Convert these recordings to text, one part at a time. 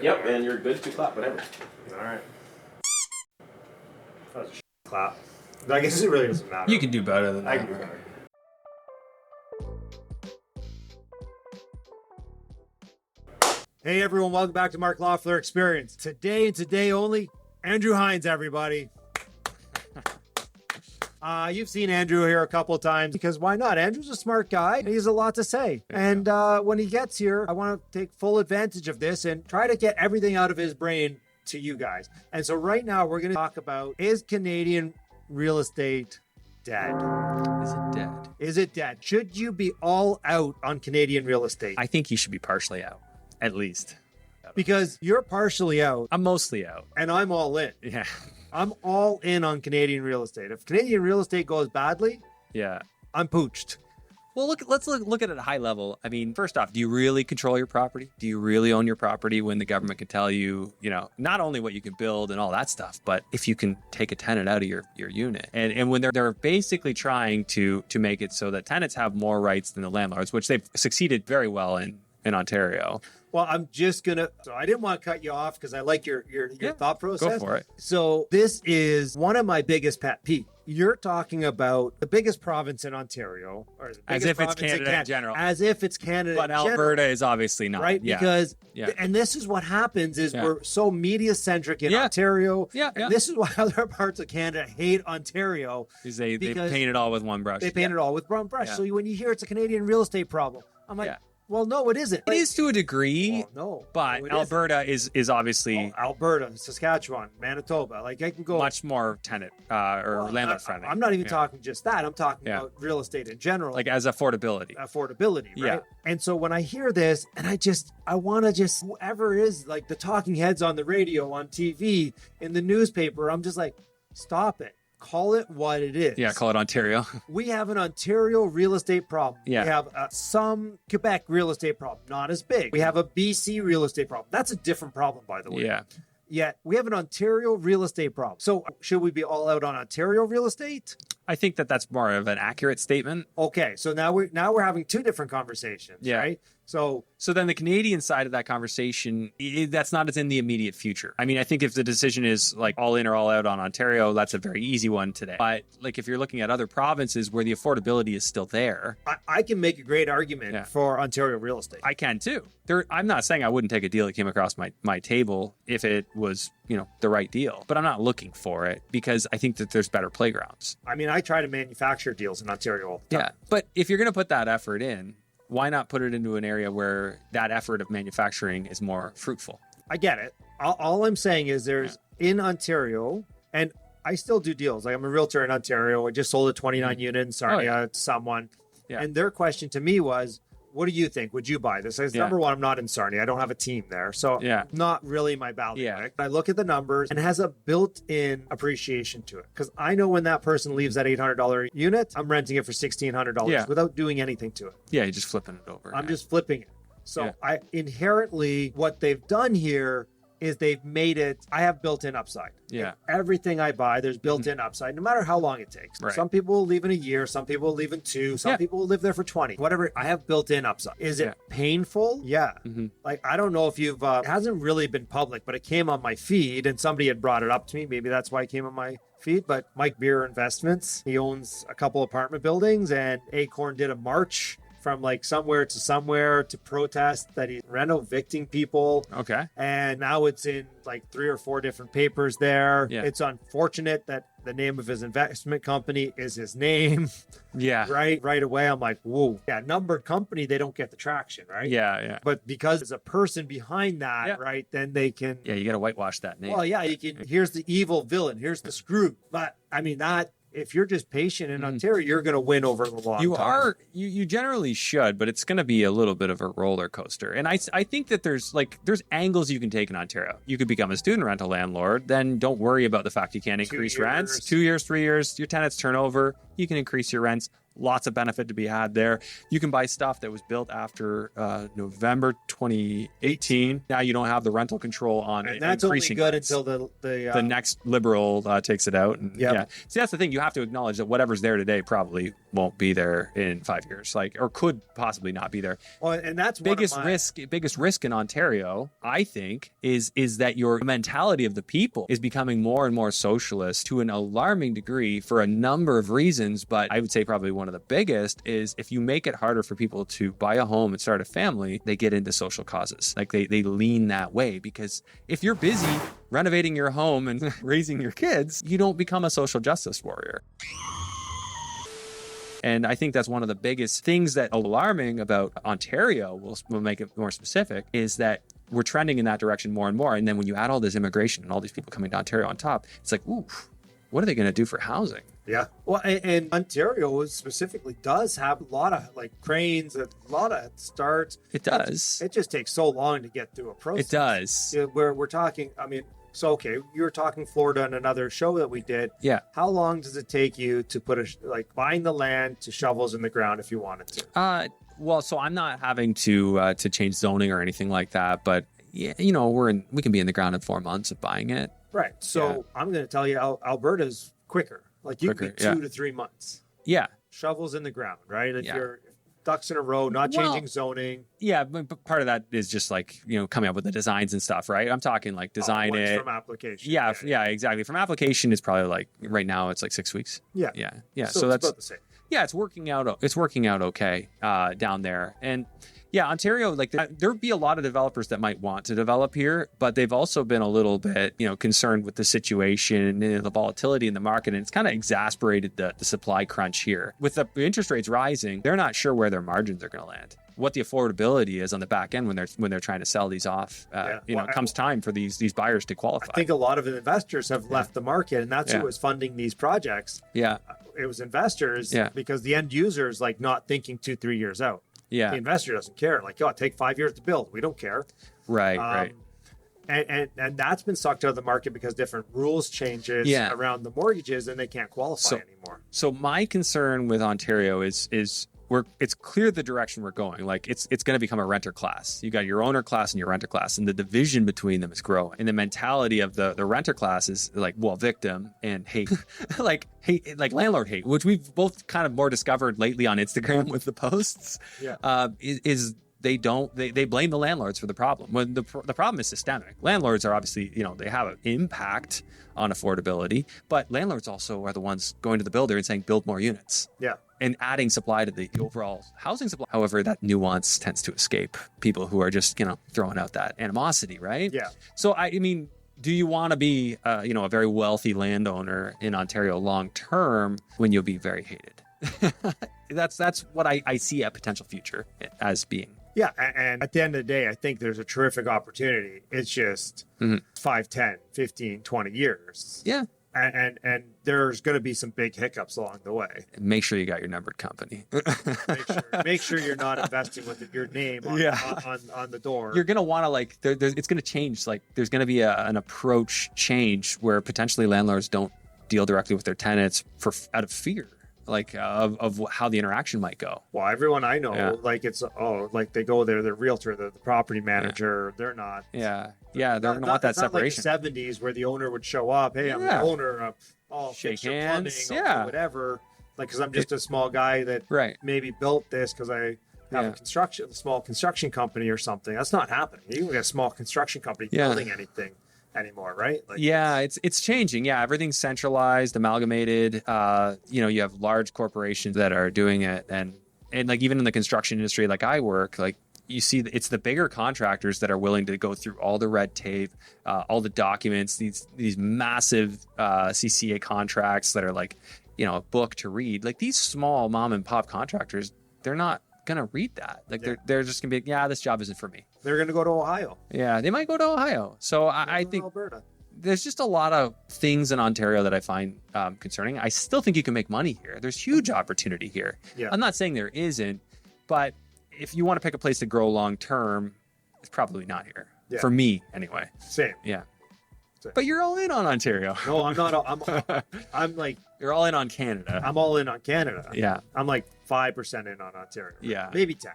Yep, and you're good to clap, whatever. All right. That was a clap. I guess it really doesn't matter. You can do better than that. I can do better. Hey everyone, welcome back to Mark Loeffler Experience. Today and today only, Andrew Hines, everybody. You've seen Andrew here a couple of times because why not? Andrew's a smart guy and he has a lot to say. And when he gets here, I want to take full advantage of this and try to get everything out of his brain to you guys. And so right now we're going to talk about, is Canadian real estate dead? Is it dead? Is it dead? Should you be all out on Canadian real estate? I think you should be partially out, at least. Because you're partially out I'm mostly out. and I'm all in. Yeah. I'm all in on Canadian real estate. If Canadian real estate goes badly, Yeah. I'm pooched. Well, let's look at it at a high level. I mean, first off, do you really control your property? Do you really own your property when the government can tell you, not only what you can build and all that stuff, but if you can take a tenant out of your unit? And when they're basically trying to make it so that tenants have more rights than the landlords, which they've succeeded very well in Ontario. Well, I'm just gonna. So I didn't want to cut you off because I like your thought process. Go for it. So this is one of my biggest pet peeves. You're talking about the biggest province in Ontario, or the As biggest if it's province Canada in general. as if it's Canada. But in general, Alberta is obviously not. right? Yeah. Because Yeah. and this is what happens is Yeah. we're so media centric in Yeah. Ontario. Yeah, yeah. And this is why other parts of Canada hate Ontario. Because they because paint it all with one brush. They paint it all with brown brush. Yeah. So when you hear it's a Canadian real estate problem, I'm like, Yeah. well, no, it isn't. It is to a degree, Well, no, but no, it isn't. Alberta is obviously Alberta, Saskatchewan, Manitoba. Like I can go much more tenant or Well, landlord friendly. I'm not even Yeah. talking just that. I'm talking Yeah. about real estate in general, Like as affordability. affordability, right? Yeah. And so when I hear this, and I want to just whoever is like the talking heads on the radio, on TV, in the newspaper, I'm just like, stop it. Call it what it is. Yeah, call it Ontario. We have an Ontario real estate problem. Yeah. We have some Quebec real estate problem, not as big. We have a BC real estate problem. That's a different problem, by the way. Yeah. Yet we have an Ontario real estate problem. So should we be all out on Ontario real estate? I think that's more of an accurate statement. Okay, so now we're having two different conversations, Yeah. right? So then the Canadian side of that conversation, that's not as in the immediate future. I mean, I think if the decision is like all in or all out on Ontario, that's a very easy one today. But like if you're looking at other provinces where the affordability is still there, I can make a great argument Yeah. for Ontario real estate. I can too. I'm not saying I wouldn't take a deal that came across my table if it was, the right deal. But I'm not looking for it because I think that there's better playgrounds. I mean, I try to manufacture deals in Ontario all the time. Yeah. But if you're going to put that effort in, why not put it into an area where that effort of manufacturing is more fruitful? I get it. All I'm saying is there's in Ontario, and I still do deals. Like I'm a realtor in Ontario. I just sold a 29 unit in Sarnia to someone. Yeah. And their question to me was, what do you think? Would you buy this? I said, Yeah. Number one, I'm not in Sarnia. I don't have a team there. So Yeah. not really my value. Yeah. Right? I look at the numbers and it has a built-in appreciation to it. Because I know when that person leaves that $800 unit, I'm renting it for $1,600 Yeah. without doing anything to it. Yeah, you're just flipping it over. I'm just flipping it. So Yeah. I inherently, what they've done here is they've made it, I have built-in upside. Yeah. Everything I buy, there's built-in upside, no matter how long it takes. Right. Some people will leave in a year, some people will leave in 2, some Yeah. people will live there for 20. Whatever, I have built-in upside. Is it Yeah. painful? Yeah. Mm-hmm. Like, I don't know if you've, it hasn't really been public, but it came on my feed and somebody had brought it up to me. Maybe that's why it came on my feed. But Mike Beer Investments, he owns a couple apartment buildings, and Acorn did a march from like somewhere to protest that he's reno-evicting people. Okay. And now it's in like 3 or 4 different papers there. Yeah. It's unfortunate that the name of his investment company is his name. Yeah. Right away, I'm like, whoa. Yeah, numbered company, they don't get the traction, right? Yeah. Yeah. But because there's a person behind that, Yeah. right, then they can, Yeah. You got to whitewash that name. well, yeah, you can, here's the evil villain, here's the screw. But I mean, that, if you're just patient in Ontario, you're going to win over the long You time. are, you generally should, but it's going to be a little bit of a roller coaster. And I think that there's angles you can take in Ontario. You could become a student rental landlord, then don't worry about the fact you can't increase rents. 2 years, 3 years, your tenants turn over, you can increase your rents. lots of benefit to be had there. You can buy stuff that was built after November 2018. Now you don't have the rental control on it. And that's only good rents. until the next Liberal takes it out. And, Yep. Yeah. See, that's the thing. You have to acknowledge that whatever's there today probably won't be there in 5 years, or could possibly not be there. Well, and that's Biggest risk in Ontario, I think, is that your mentality of the people is becoming more and more socialist to an alarming degree for a number of reasons. But I would say probably one of the biggest is if you make it harder for people to buy a home and start a family, they get into social causes. Like they lean that way, because if you're busy renovating your home and raising your kids, you don't become a social justice warrior. And I think that's one of the biggest things that alarming about Ontario, we'll make it more specific, is that we're trending in that direction more and more. And then when you add all this immigration and all these people coming to Ontario on top, it's like, ooh, what are they going to do for housing? Yeah. Well, and Ontario specifically does have a lot of cranes, a lot of starts. It does. It just takes so long to get through a process. It does. Yeah, we're talking, so, okay, you were talking Florida in another show that we did. Yeah. How long does it take you to put buying the land to shovels in the ground if you wanted to? Well, so I'm not having to change zoning or anything like that, but yeah, we can be in the ground in 4 months of buying it. Right. So I'm going to tell you, Alberta's quicker. You can be 2 to 3 months. Yeah. Shovels in the ground, right? If you're ducks in a row, not changing zoning. Yeah, but part of that is just coming up with the designs and stuff, right? I'm talking design it from application. Yeah, exactly. From application, it's probably right now it's 6 weeks. Yeah. So that's about the same. Yeah, it's working out. It's working out okay down there. And yeah, Ontario, there'd be a lot of developers that might want to develop here, but they've also been a little bit, concerned with the situation and the volatility in the market, and it's kind of exasperated the supply crunch here. With the interest rates rising, they're not sure where their margins are going to land, what the affordability is on the back end when they're trying to sell these off. It comes time for these buyers to qualify. I think a lot of investors have left the market, and that's who was funding these projects. Yeah, it was investors. Because the end user is not thinking 2-3 years out. Yeah, the investor doesn't care. Take 5 years to build. We don't care. Right. And that's been sucked out of the market because different rules changes around the mortgages, and they can't qualify anymore. So my concern with Ontario is it's clear the direction we're going. It's going to become a renter class. You got your owner class and your renter class, and the division between them is growing. And the mentality of the renter class is victim and hate, landlord hate, which we've both kind of more discovered lately on Instagram with the posts. Is they blame the landlords for the problem when the problem is systemic. Landlords are obviously, they have an impact on affordability, but landlords also are the ones going to the builder and saying, build more units. Yeah. And adding supply to the overall housing supply. However, that nuance tends to escape people who are just, throwing out that animosity, right? Yeah. So, do you want to be, a very wealthy landowner in Ontario long term when you'll be very hated? That's what I see a potential future as being. Yeah, and at the end of the day, I think there's a terrific opportunity. It's just 5, 10, 15, 20 years. Yeah. And there's going to be some big hiccups along the way. Make sure you got your numbered company. make sure you're not investing with your name on the door. You're going to want to it's going to change. There's going to be an approach change where potentially landlords don't deal directly with their tenants out of fear. Of how the interaction might go. Well, everyone I know, they go there, the realtor, the property manager, they're not. Yeah, they're going to want that separation. Not like the 70s where the owner would show up, hey, I'm the owner of all shake fixture hands, plumbing, I'll do whatever. Because I'm just a small guy that maybe built this because I have a small construction company or something. That's not happening. You can get a small construction company building anything anymore, right? It's changing. Yeah, everything's centralized, amalgamated. You have large corporations that are doing it, and even in the construction industry, I work, you see it's the bigger contractors that are willing to go through all the red tape, all the documents, these massive CCA contracts that are a book to read. These small mom and pop contractors, they're not gonna read that. They're just gonna be this job isn't for me. They're gonna go to Ohio. Yeah, they might go to Ohio. So I think Alberta. There's just a lot of things in Ontario that I find concerning. I still think you can make money here. There's huge opportunity here. Yeah. I'm not saying there isn't, but if you want to pick a place to grow long term, it's probably not here. Yeah. For me, anyway. Same. Yeah. But you're all in on Ontario. No, I'm not. I'm you're all in on Canada. I'm all in on Canada. Yeah. I'm 5% in on Ontario. Yeah. Maybe 10.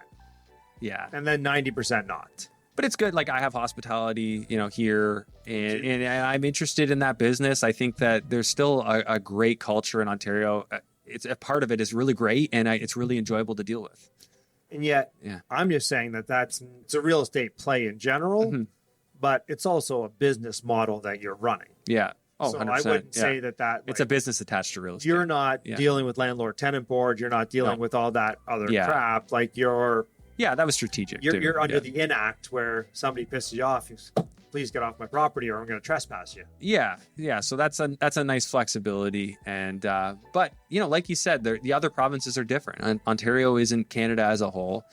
Yeah. And then 90% not. But it's good. Like I have hospitality, here, and I'm interested in that business. I think that there's still a great culture in Ontario. It's a part of it is really great, and it's really enjoyable to deal with. And yet, Yeah. I'm just saying it's a real estate play in general, but it's also a business model that you're running. Yeah. Oh, so 100%. I wouldn't say that it's a business attached to real estate. You're not dealing with landlord-tenant board. You're not dealing with all that other crap. Like that was strategic. You're under the In Act where somebody pisses you off. Please get off my property or I'm going to trespass you. Yeah. So that's a nice flexibility. And but like you said, the other provinces are different. Ontario isn't Canada as a whole.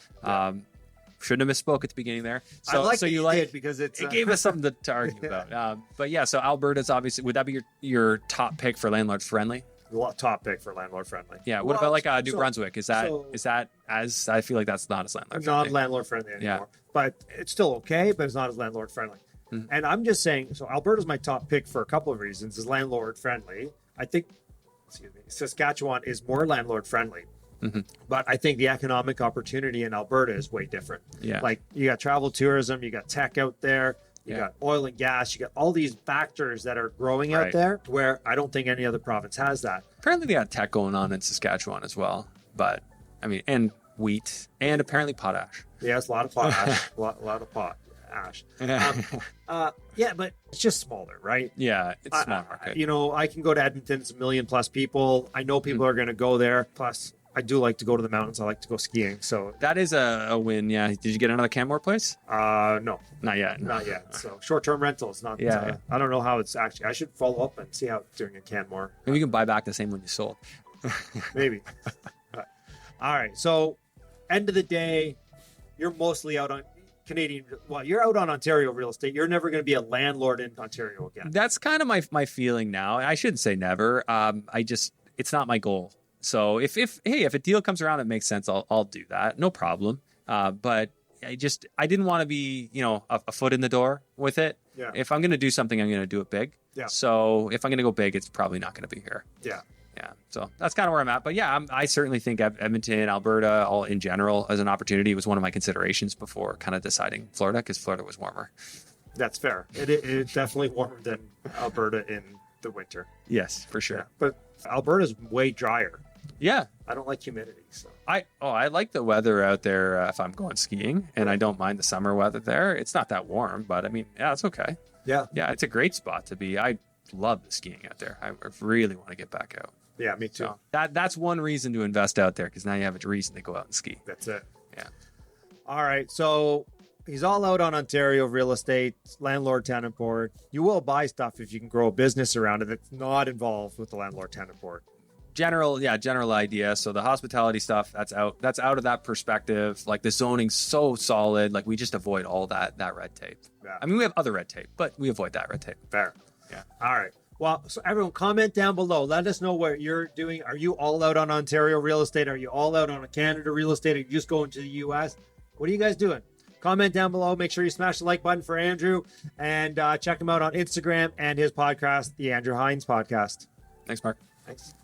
Shouldn't have misspoke at the beginning there. So I like so that you did because it gave us something to argue about. But yeah, so Alberta's obviously, would that be your top pick for landlord friendly? Top pick for landlord friendly. Yeah. What about like New Brunswick? Is that as I feel like that's not as landlord friendly. Not landlord friendly anymore. But it's still okay, but it's not as landlord friendly. And I'm just saying, so Alberta's my top pick for a couple of reasons. Is landlord friendly. I think Saskatchewan is more landlord friendly. But I think the economic opportunity in Alberta is way different. Yeah. Like you got travel tourism, you got tech out there, you got oil and gas, you got all these factors that are growing out there where I don't think any other province has that. Apparently they got tech going on in Saskatchewan as well. But I mean, and wheat and apparently potash. Yeah, it's a lot of potash, a lot of potash. But it's just smaller, right? Yeah, it's small market. I can go to Edmonton, it's 1 million plus people. I know people are going to go there. Plus, I do like to go to the mountains. I like to go skiing. So that is a win. Yeah. Did you get another Canmore place? No, not yet. Not yet. So short-term rentals. Not. Yeah. I don't know how it's actually. I should follow up and see how it's doing in Canmore. Maybe you can buy back the same one you sold. Maybe. All right. So, end of the day, you're mostly out on Canadian. Well, you're out on Ontario real estate. You're never going to be a landlord in Ontario again. That's kind of my feeling now. I shouldn't say never. It's not my goal. So if a deal comes around that makes sense, I'll do that. No problem. But I didn't want to be, a foot in the door with it. Yeah. If I'm going to do something, I'm going to do it big. Yeah. So if I'm going to go big, it's probably not going to be here. Yeah. Yeah. So that's kind of where I'm at. But yeah, I certainly think Edmonton, Alberta, all in general as an opportunity was one of my considerations before kind of deciding Florida, because Florida was warmer. That's fair. It's definitely warmer than Alberta in the winter. Yes, for sure. Yeah. But Alberta's way drier. Yeah. I don't like humidity. So I like the weather out there if I'm going skiing, and I don't mind the summer weather there. It's not that warm, but I mean, yeah, it's okay. Yeah. Yeah, it's a great spot to be. I love the skiing out there. I really want to get back out. Yeah, me too. So that's one reason to invest out there, because now you have a reason to go out and ski. That's it. Yeah. All right. So he's all out on Ontario real estate, landlord tenant board. You will buy stuff if you can grow a business around it that's not involved with the landlord tenant board. General idea. So the hospitality stuff, that's out of that perspective. Like the zoning's so solid, like we just avoid all that red tape. Yeah. I mean, we have other red tape, but we avoid that red tape. Fair. Yeah. All right. Well, so everyone comment down below. Let us know what you're doing. Are you all out on Ontario real estate? Are you all out on Canada real estate? Are you just going to the US? What are you guys doing? Comment down below. Make sure you smash the like button for Andrew, and check him out on Instagram and his podcast, the Andrew Hines Podcast. Thanks, Mark. Thanks.